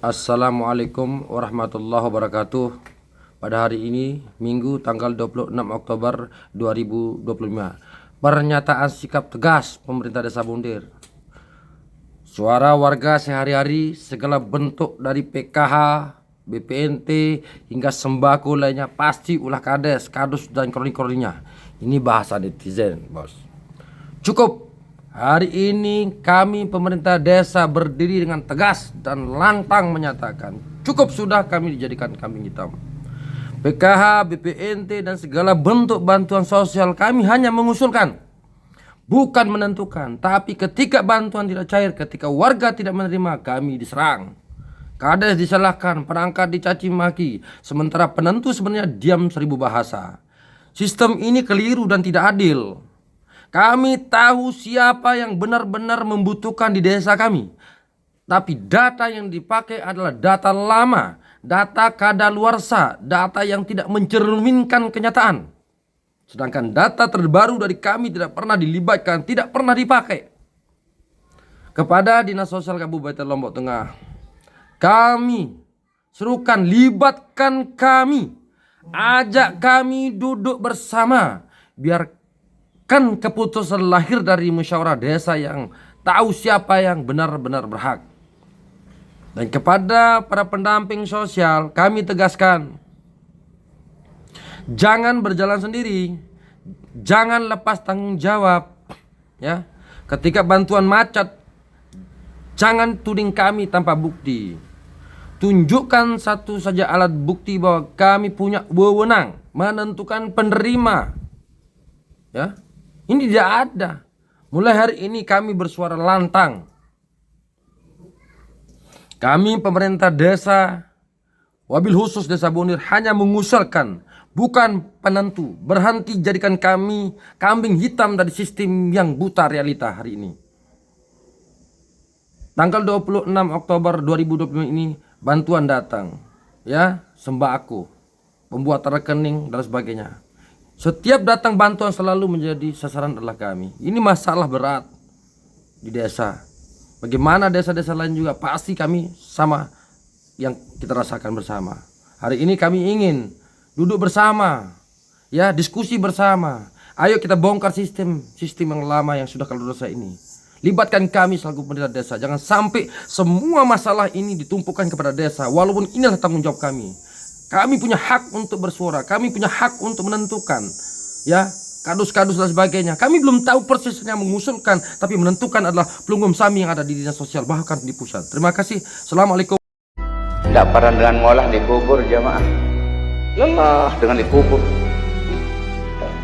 Assalamualaikum warahmatullahi wabarakatuh. Pada hari ini, Minggu tanggal 26 Oktober 2025. Pernyataan sikap tegas pemerintah Desa Bundir. Suara warga sehari-hari, segala bentuk dari PKH, BPNT hingga sembako lainnya pasti ulah kades, kadus dan kroni-kroninya. Ini bahasa netizen, bos. Cukup. Hari ini kami pemerintah desa berdiri dengan tegas dan lantang menyatakan cukup sudah kami dijadikan kambing hitam. PKH, BPNT dan segala bentuk bantuan sosial kami hanya mengusulkan, bukan menentukan. Tapi ketika bantuan tidak cair, ketika warga tidak menerima, kami diserang. Kades disalahkan, perangkat dicaci maki, sementara penentu sebenarnya diam 1000 bahasa. Sistem ini keliru dan tidak adil. Kami tahu siapa yang benar-benar membutuhkan di desa kami. Tapi data yang dipakai adalah data lama, data kadaluarsa, data yang tidak mencerminkan kenyataan. Sedangkan data terbaru dari kami tidak pernah dilibatkan, tidak pernah dipakai. Kepada Dinas Sosial Kabupaten Lombok Tengah, kami serukan, libatkan kami, ajak kami duduk bersama, biar kan keputusan lahir dari musyawarah desa yang tahu siapa yang benar-benar berhak. Dan kepada para pendamping sosial kami tegaskan, jangan berjalan sendiri, jangan lepas tanggung jawab, ya. Ketika bantuan macet, jangan tuding kami tanpa bukti. Tunjukkan satu saja alat bukti bahwa kami punya wewenang menentukan penerima, ya. Ini tidak ada. Mulai hari ini kami bersuara lantang. Kami pemerintah desa, wabil khusus Desa Bundir hanya mengusulkan, bukan penentu. Berhenti jadikan kami kambing hitam dari sistem yang buta realita hari ini. Tanggal 26 Oktober 2025 ini bantuan datang, ya, sembako, pembuatan rekening dan sebagainya. Setiap datang bantuan selalu menjadi sasaran adalah kami. Ini masalah berat di desa. Bagaimana desa-desa lain juga pasti kami sama yang kita rasakan bersama. Hari ini kami ingin duduk bersama, ya, diskusi bersama. Ayo kita bongkar sistem yang lama yang sudah kadaluarsa ini. Libatkan kami selaku pemerintah desa. Jangan sampai semua masalah ini ditumpukan kepada desa. Walaupun inilah tanggung jawab kami. Kami punya hak untuk bersuara, kami punya hak untuk menentukan, ya, kadus-kadus dan sebagainya. Kami belum tahu persisnya mengusulkan, tapi menentukan adalah pelunggung sami yang ada di dinas sosial, bahkan di pusat. Terima kasih. Assalamualaikum. Tidak pernah dengan ngolah dikubur jamaah, lelah dengan dikubur.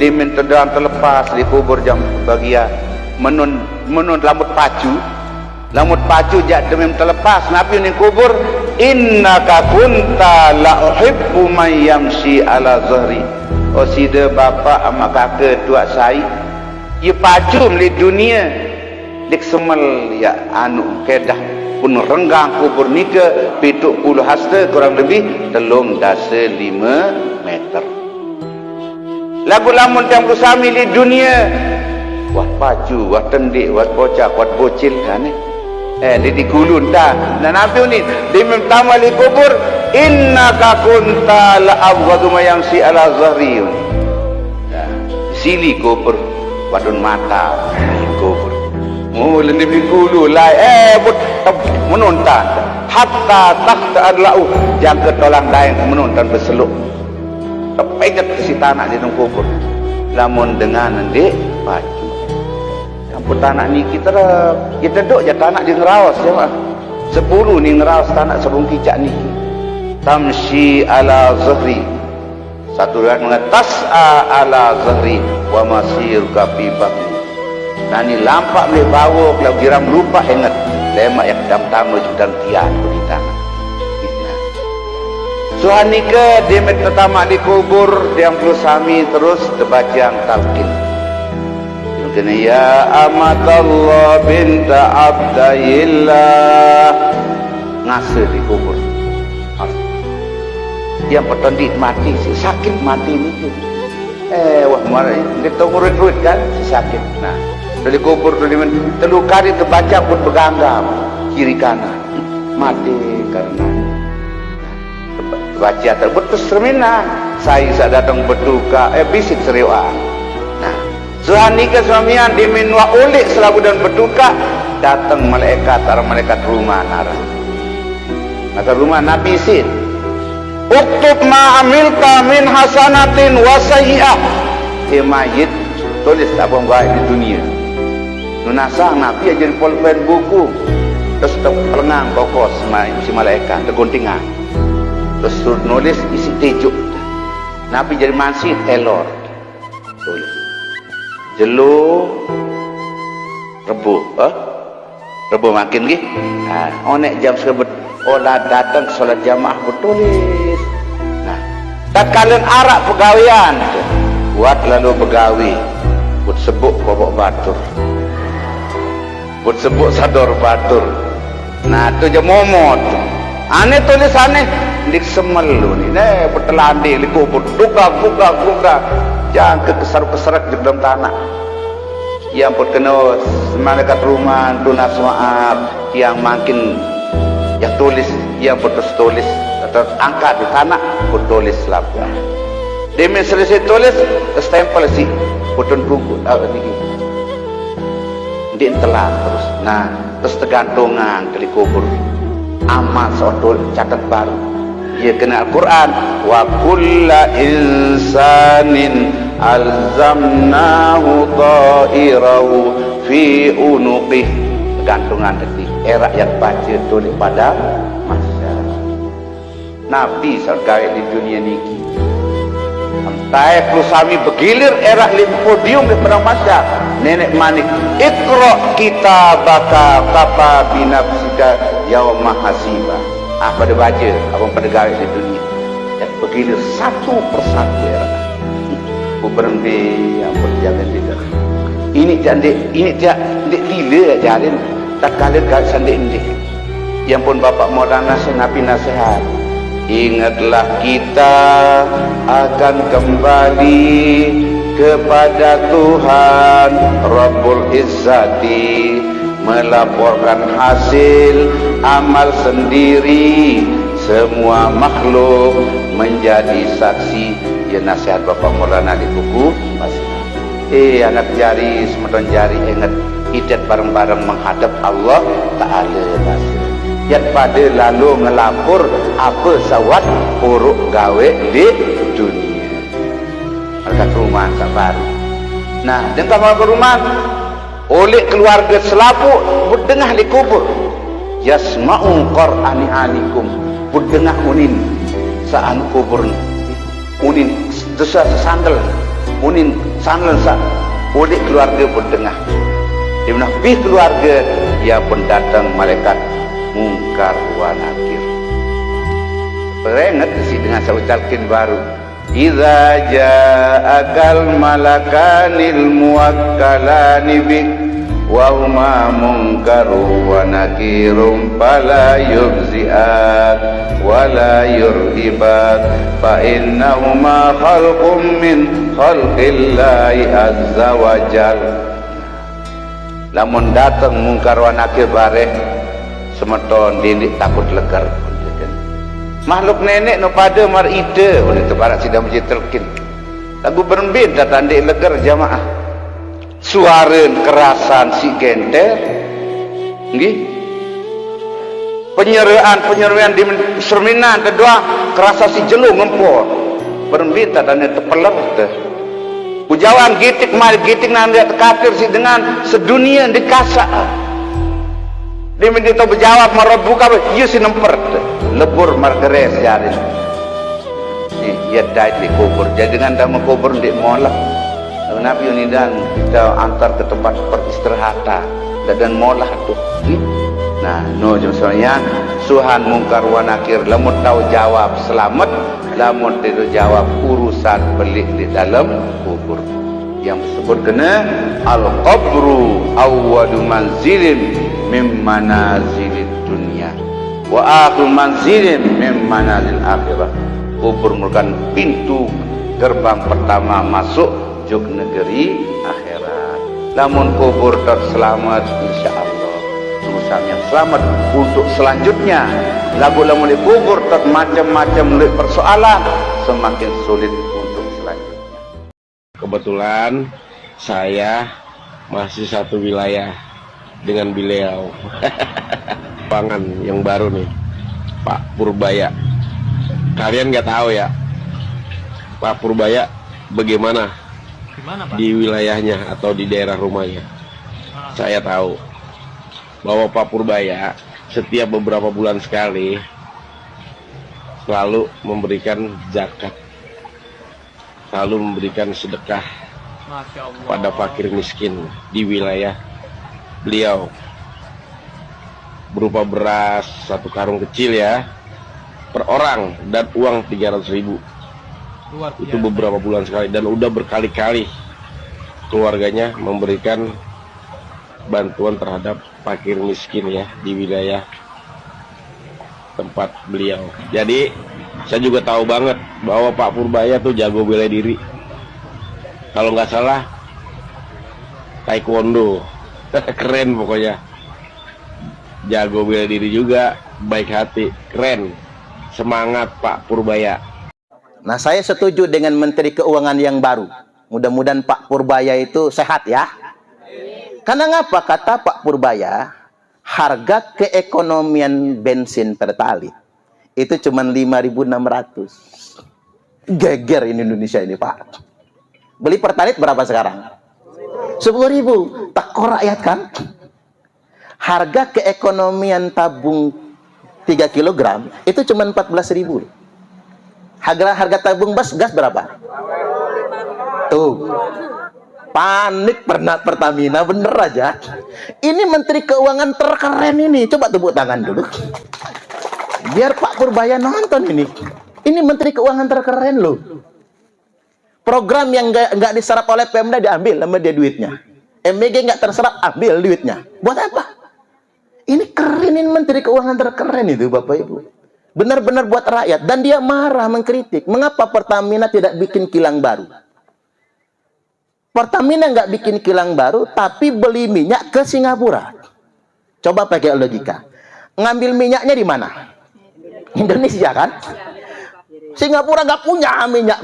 Diminta dalam terlepas dikubur jam bagian menun lamut pacu jak demi terlepas nabi ni kubur. Innaka kunta la uhibbu man yamshi ala zahri. Oh sida bapa amak kakak tuak sai ye pacu meli dunia lik semel ya anu kedah pun renggang kubur nika 70 hasta kurang lebih 3.5 meter. Lagu lamun yang bersami di dunia wah pacu wah tendik wah bocah wah bocil kan di kulun dah dan nabi ni di memtamali kubur innaka kunta la abghadu ma yamsi ala zahri. Sili kubur wadun mata kubur mula di kulu lai menonton hatta tahta adlau jangka tolang daeng menonton berseluk terpegat ke si tanah di dalam kubur lamun dengan dek pacu tanah ni kita duduk je tanah di ngerawas ya mak 10 ni ngerawas tanah sebelum kicak ni tamshi ala zahri satu riwayat mengatas ala zahri wa masir kafi bakni nani lampak boleh bawa kalau giram lupa ingat lemak yang dam-dam dan tian di tanah suhani ke demet pertama di kubur yang perlu sami terus terbacang talqin. Kena ya amatallah binta abdayillah ngasih di kubur yang petandit mati si sakit mati ni wah mari kita murid-murid kan si sakit nah dari kubur telu kali terbaca pun berganggam kiri kanan mati karena baca terbetus termina saya datang berduka bisik seriwa. Nah suhani ke suamian diminwa ulik selabu dan berduka datang malaikat rumah nara maka rumah Nabi Sin uktub ma amilta min hasanatin wa sayyi'ah mayit tulis abang baik di dunia nunasang Nabi jadi polpen buku terus pelengang kokos si malaikat terguntingan terus nulis isi tejuk Nabi jadi mansit elor tulis jelu rebu makin gih onek jam sebut olah datang solat jamaah bertulis nah tak kalian arak pegawian buat lalu begawi buat sebut bobok batur buat sebut sador batur nah tu je momot aneh tulis aneh dik semel lu ni bertelandi liku berduka jangan keserak di dalam tanah yang berkena malaikat rumah tunas maaf yang makin yang tulis yang tulis atau angkat di tanah bertulis lapar demi selesai tulis stempel si putun kuku ini diintelan terus nah terus tergantungan kali kubur amal seotul catat baru ia kena Al-Quran wa kulla insanin alzamnahu ta'irahu fi unuqih gantungan hati rakyat baca tulis pada masyarakat Nabi sargai di dunia niki Taib Lusami bergilir era podium di perang masyarakat nenek manik ikra kitabaka kafa binafsika yaumah hasiba pada baca abang pada garis di dunia yang bergilir satu persatu era berhenti yang berjaga tidak ini tidak gila jalan tak kalian gak sandik ini yang pun Bapak Maulana Nabi nasihat ingatlah kita akan kembali kepada Tuhan Rabbul Izzati melaporkan hasil amal sendiri semua makhluk menjadi saksi ya nasihat Bapak Maulana di buku anak jari semeton jari ingat idat bareng-bareng menghadap Allah Ta'ala yat pada lalu ngelapor apa sawat buruk gawe di dunia mereka rumah tak baru nah dengan mereka rumah oleh keluarga selapuk berdengah di kubur yasma'u qur'ani alikum berdengah unin saan kubur unin desa sandal unin sandal sa oleh keluarga berdengah di mana keluarga ia pun datang malaikat mungkar wa nakir peringat sih dengan saya ucapkan baru idza ja'akal malakanil muwakkalani bik wa huma munkaru wa nakirum fala yubzi'at wa la yurhibat fa innahuma khalqum min khalqillahi azza wa jal lamun datang mungkar wa nakir bareh semeton dindik takut legar makhluk nenek no pada marida oleh tebarak sidang masjid terkin lagu berembin tak tandik legar jamaah suara kerasan si genter nggih penyeraan di serminan kedua kerasa si jelu ngempor berembin tak tandik tepeler teh ujawan gitik nanti kafir si dengan sedunia dikasak dia minta berjawab marabuka ya si nemper lebur margeres jari ya dai di kubur jadi dengan dah kubur di molak Nabi ini dan kita antar ke tempat peristirahatan dan molah tu nah no jumsanya suhan mungkar wa nakir lamun tahu jawab selamat lamun tidak jawab urusan pelik di dalam kubur yang disebut kena al-qabru awwalu manzilin min manazilid dunia wa akhiru manzilin min manazil akhirah kubur merupakan pintu gerbang pertama masuk juk negeri akhirat lamun kubur terselamat insyaallah insan yang selamat untuk selanjutnya. Lagu-lagu di kubur tak macam-macam persoalan, semakin sulit untuk selanjutnya. Kebetulan saya masih satu wilayah dengan beliau. Pangan yang baru nih, Pak Purbaya. Kalian nggak tahu ya, Pak Purbaya bagaimana Pak? di wilayahnya atau di daerah rumahnya. Saya tahu bahwa Pak Purbaya setiap beberapa bulan sekali selalu memberikan zakat, selalu memberikan sedekah Masya Allah. pada fakir miskin di wilayah beliau, berupa beras 1 karung kecil ya per orang dan uang 300.000. Luar Itu biasa. beberapa bulan sekali, dan udah berkali-kali keluarganya memberikan bantuan terhadap fakir miskin ya di wilayah tempat beliau. Jadi saya juga tahu banget bahwa Pak Purbaya tuh jago bela diri. Kalau nggak salah taekwondo. Keren pokoknya. Jago bela diri juga, baik hati, keren. Semangat Pak Purbaya. Nah, saya setuju dengan Menteri Keuangan yang baru. Mudah-mudahan Pak Purbaya itu sehat ya. Karena ngapa? Kata Pak Purbaya, harga keekonomian bensin pertalite itu cuma 5.600. Geger ini Indonesia ini, Pak. Beli pertalite berapa sekarang? 10.000. Takut rakyat kan? Harga keekonomian tabung 3 kg itu cuma 14.000. Harga tabung gas berapa? Tuh. Panik pernah Pertamina, bener aja. Ini Menteri Keuangan terkeren ini. Coba tepuk tangan dulu. Biar Pak Purbaya nonton ini. Ini Menteri Keuangan terkeren loh. Program yang nggak diserap oleh Pemda diambil sama dia duitnya. MBG nggak terserap, ambil duitnya. Buat apa? Ini keren, ini Menteri Keuangan terkeren itu Bapak Ibu. Benar-benar buat rakyat. Dan dia marah, mengkritik. Mengapa Pertamina tidak bikin kilang baru? Pertamina nggak bikin kilang baru, tapi beli minyak ke Singapura. Coba pakai logika. Ngambil minyaknya di mana? Indonesia kan? Singapura nggak punya minyak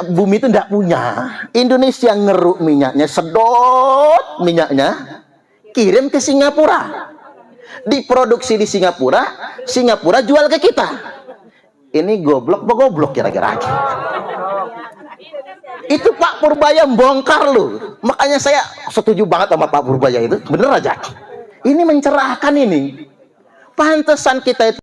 bumi itu nggak punya. Indonesia ngeruk minyaknya, sedot minyaknya, kirim ke Singapura. Diproduksi di Singapura, Singapura jual ke kita. Ini goblok apa goblok kira-kira? Itu Pak Purbaya bongkar loh. Makanya saya setuju banget sama Pak Purbaya itu. Bener aja. Ini mencerahkan ini. Pantesan kita itu